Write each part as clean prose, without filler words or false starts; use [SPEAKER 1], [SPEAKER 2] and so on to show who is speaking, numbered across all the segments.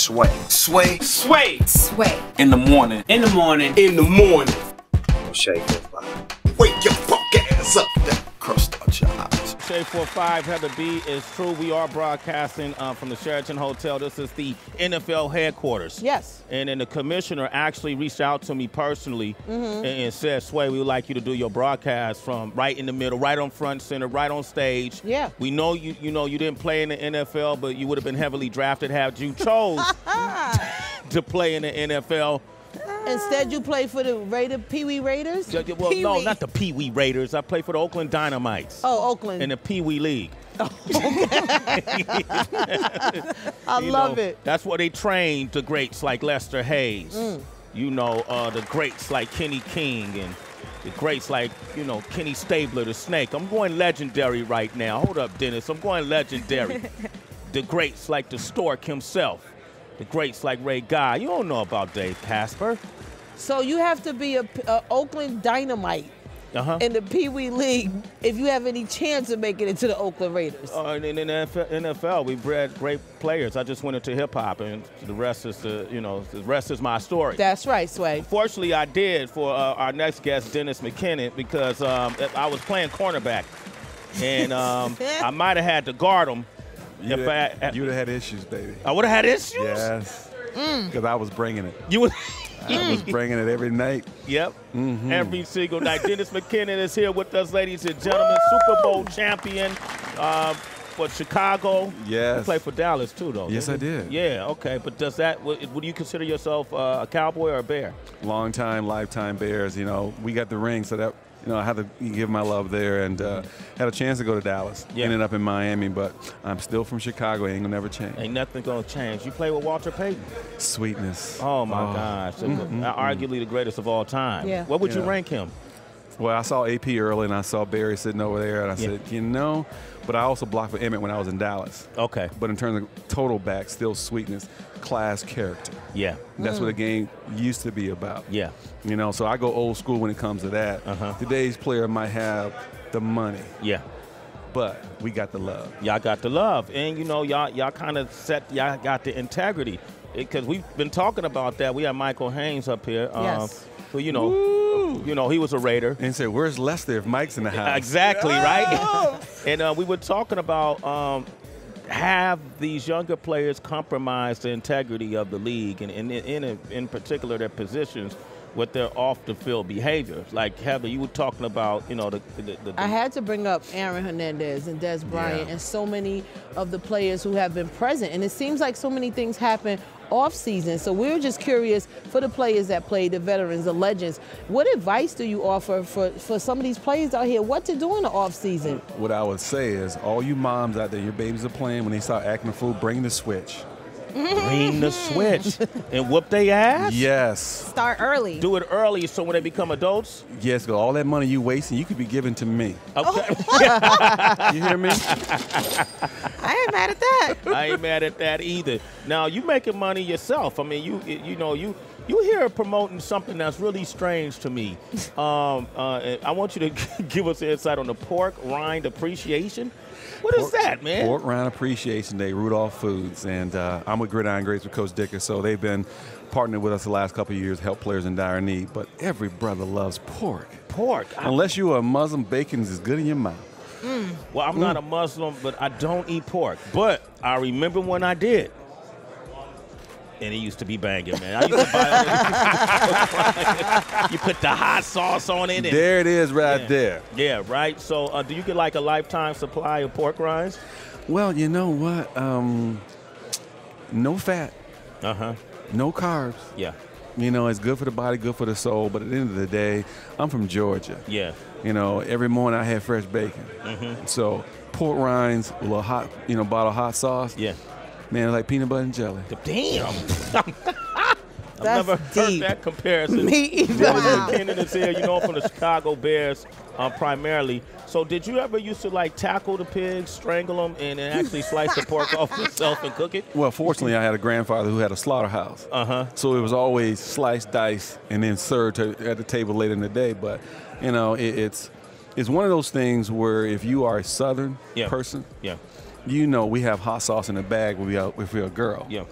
[SPEAKER 1] Sway.
[SPEAKER 2] Sway.
[SPEAKER 3] Sway.
[SPEAKER 4] Sway.
[SPEAKER 2] In the morning.
[SPEAKER 3] In the morning.
[SPEAKER 2] In the morning.
[SPEAKER 1] Shake your fire.
[SPEAKER 2] Wake your punk ass up. That crust out your eyes.
[SPEAKER 5] Shea 45, Heather B. is true. We are broadcasting from the Sheraton Hotel. This is the NFL headquarters.
[SPEAKER 6] Yes.
[SPEAKER 5] And then the commissioner actually reached out to me personally and said, Sway, we would like you to do your broadcast from right in the middle, right on front center, right on stage.
[SPEAKER 6] Yeah.
[SPEAKER 5] We know you know you didn't play in the NFL, but you would have been heavily drafted had you chose to play in the NFL.
[SPEAKER 6] Instead, you play for the Pee Wee Raiders?
[SPEAKER 5] Well, no, not the Pee Wee Raiders. I play for the Oakland Dynamites.
[SPEAKER 6] Oh, Oakland.
[SPEAKER 5] In the Pee Wee League.
[SPEAKER 6] I love it.
[SPEAKER 5] That's where they trained the greats like Lester Hayes. You know, the greats like Kenny King and the greats like, you know, Kenny Stabler, the Snake. I'm going legendary right now. Hold up, Dennis. I'm going legendary. The greats like the Stork himself. The greats like Ray Guy. You don't know about Dave Casper.
[SPEAKER 6] So you have to be a Oakland Dynamite in the Pee Wee League if you have any chance of making it to the Oakland Raiders.
[SPEAKER 5] In the NFL, we bred great players. I just went into hip hop, and the rest is the rest is my story.
[SPEAKER 6] That's right, Sway.
[SPEAKER 5] Fortunately, I did for our next guest, Dennis McKinnon, because I was playing cornerback, and I might have had to guard him.
[SPEAKER 7] You'd have had issues, baby.
[SPEAKER 5] I would have had issues?
[SPEAKER 7] Yes. Because I was bringing it.
[SPEAKER 5] You would.
[SPEAKER 7] I was bringing it every night.
[SPEAKER 5] Yep. Every single night. Dennis McKinnon is here with us, ladies and gentlemen. Super Bowl champion for Chicago.
[SPEAKER 7] Yes.
[SPEAKER 5] You played for Dallas, too, though.
[SPEAKER 7] Yes, I did.
[SPEAKER 5] Yeah, okay. But does that, would you consider yourself a Cowboy or a Bear?
[SPEAKER 7] Long time, lifetime Bears. You know, we got the ring, so that, you know, I had to give my love there, and had a chance to go to Dallas.
[SPEAKER 5] Yeah.
[SPEAKER 7] Ended up in Miami, but I'm still from Chicago. Ain't gonna never change.
[SPEAKER 5] Ain't nothing gonna change. You play with Walter Payton.
[SPEAKER 7] Sweetness.
[SPEAKER 5] Oh my gosh, arguably the greatest of all time.
[SPEAKER 6] Yeah.
[SPEAKER 5] What would you rank him?
[SPEAKER 7] Well, I saw AP early, and I saw Barry sitting over there, and I said, you know, but I also blocked for Emmett when I was in Dallas.
[SPEAKER 5] Okay.
[SPEAKER 7] But in terms of total back, still sweetness, class, character.
[SPEAKER 5] Yeah.
[SPEAKER 7] That's what the game used to be about.
[SPEAKER 5] Yeah.
[SPEAKER 7] You know, so I go old school when it comes to that. Today's player might have the money.
[SPEAKER 5] Yeah.
[SPEAKER 7] But we got the love.
[SPEAKER 5] Y'all got the love. And, you know, y'all kind of y'all got the integrity. Because we've been talking about that. We have Michael Haynes up here.
[SPEAKER 6] Yes.
[SPEAKER 5] Who, you know, he was a Raider.
[SPEAKER 7] And said, where's Lester if Mike's in the house?
[SPEAKER 5] Exactly, right? And we were talking about have these younger players compromise the integrity of the league and in particular their positions with their off-the-field behavior. Like, Heather, you were talking about, you know, the
[SPEAKER 6] I had to bring up Aaron Hernandez and Des Bryant and so many of the players who have been present. And it seems like so many things happen off-season. So we're just curious for the players that play, the veterans, the legends, what advice do you offer for some of these players out here, what to do in the off-season?
[SPEAKER 7] What I would say is, all you moms out there, your babies are playing, when they start acting a fool, bring the switch.
[SPEAKER 5] Bring the switch and whoop their ass?
[SPEAKER 7] Yes.
[SPEAKER 4] Start early.
[SPEAKER 5] Do it early so when they become adults?
[SPEAKER 7] Yes, because all that money you wasting, you could be giving to me.
[SPEAKER 5] Okay.
[SPEAKER 7] You hear me?
[SPEAKER 4] I ain't mad at that.
[SPEAKER 5] I ain't mad at that either. Now, you making money yourself. I mean, you here promoting something that's really strange to me. I want you to give us an insight on the pork rind appreciation. What is that, man?
[SPEAKER 7] Pork Rind Appreciation Day, Rudolph Foods, and I'm with Gridiron Greats with Coach Dicker, so they've been partnering with us the last couple of years, help players in dire need. But every brother loves pork.
[SPEAKER 5] Pork.
[SPEAKER 7] Unless you're a Muslim, bacon's as good in your mouth.
[SPEAKER 5] Well, I'm not a Muslim, but I don't eat pork. But I remember when I did. And it used to be banging, man. I used to buy it. You put the hot sauce on it. And,
[SPEAKER 7] there it is right there.
[SPEAKER 5] Yeah, right? So do you get like a lifetime supply of pork rinds?
[SPEAKER 7] Well, you know what? No fat. No carbs.
[SPEAKER 5] Yeah.
[SPEAKER 7] You know, it's good for the body, good for the soul. But at the end of the day, I'm from Georgia.
[SPEAKER 5] Yeah.
[SPEAKER 7] You know, every morning I have fresh bacon. So pork rinds, a little hot, bottle of hot sauce.
[SPEAKER 5] Yeah.
[SPEAKER 7] Man, like peanut butter and jelly.
[SPEAKER 5] Damn. I've
[SPEAKER 6] That's
[SPEAKER 5] never
[SPEAKER 6] deep.
[SPEAKER 5] heard that comparison.
[SPEAKER 6] Me either.
[SPEAKER 5] Dennis McKinnon is here, from the Chicago Bears primarily. So did you ever used to, like, tackle the pigs, strangle them, and then actually slice the pork off yourself and cook it?
[SPEAKER 7] Well, fortunately, I had a grandfather who had a slaughterhouse. So it was always sliced, diced, and then served at the table later in the day. But, it's one of those things where if you are a Southern person, we have hot sauce in the bag if we're a girl.
[SPEAKER 5] Yeah.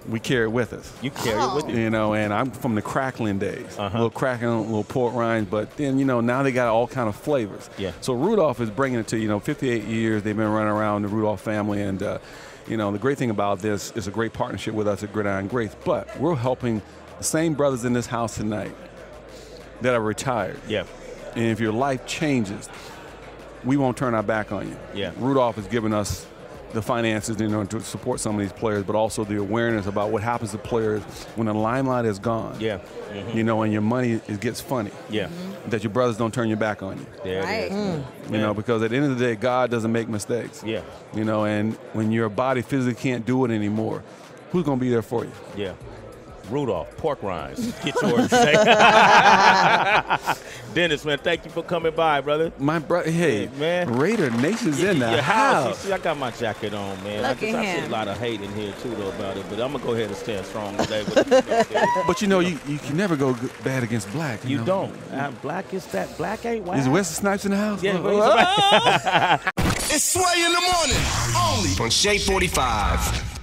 [SPEAKER 7] we carry it with us.
[SPEAKER 5] You carry it with you.
[SPEAKER 7] You know, and I'm from the crackling days. Little crackling, little port rinds, but then, you know, now they got all kind of flavors.
[SPEAKER 5] Yeah.
[SPEAKER 7] So Rudolph is bringing it to, you know, 58 years they've been running around the Rudolph family, and, you know, the great thing about this is a great partnership with us at Gridiron Grace, but we're helping the same brothers in this house tonight that are retired.
[SPEAKER 5] Yeah.
[SPEAKER 7] And if your life changes, we won't turn our back on you.
[SPEAKER 5] Yeah.
[SPEAKER 7] Rudolph has given us the finances, you know, to support some of these players, but also the awareness about what happens to players when the limelight is gone.
[SPEAKER 5] Yeah.
[SPEAKER 7] You know, and your money, it gets funny.
[SPEAKER 5] Yeah.
[SPEAKER 7] That your brothers don't turn your back on you.
[SPEAKER 5] There it is.
[SPEAKER 7] You know, because at the end of the day, God doesn't make mistakes.
[SPEAKER 5] Yeah.
[SPEAKER 7] You know, and when your body physically can't do it anymore, who's going to be there for you?
[SPEAKER 5] Yeah. Rudolph, pork rinds. Get yours. Dennis, man, thank you for coming by, brother.
[SPEAKER 7] My brother, hey,
[SPEAKER 5] man.
[SPEAKER 7] Raider Nation's in the house.
[SPEAKER 5] See, I got my jacket on, man.
[SPEAKER 4] Look at
[SPEAKER 5] I see a
[SPEAKER 4] him.
[SPEAKER 5] lot of hate in here, too, though, about it. But I'm going to go ahead and stand strong today.
[SPEAKER 7] But, you know, you can never go bad against black.
[SPEAKER 5] You
[SPEAKER 7] know?
[SPEAKER 5] don't. Black is that. Black ain't white.
[SPEAKER 7] Is Wesley Snipes in the house?
[SPEAKER 5] Yeah,
[SPEAKER 2] It's Sway in the morning, only on Shea 45.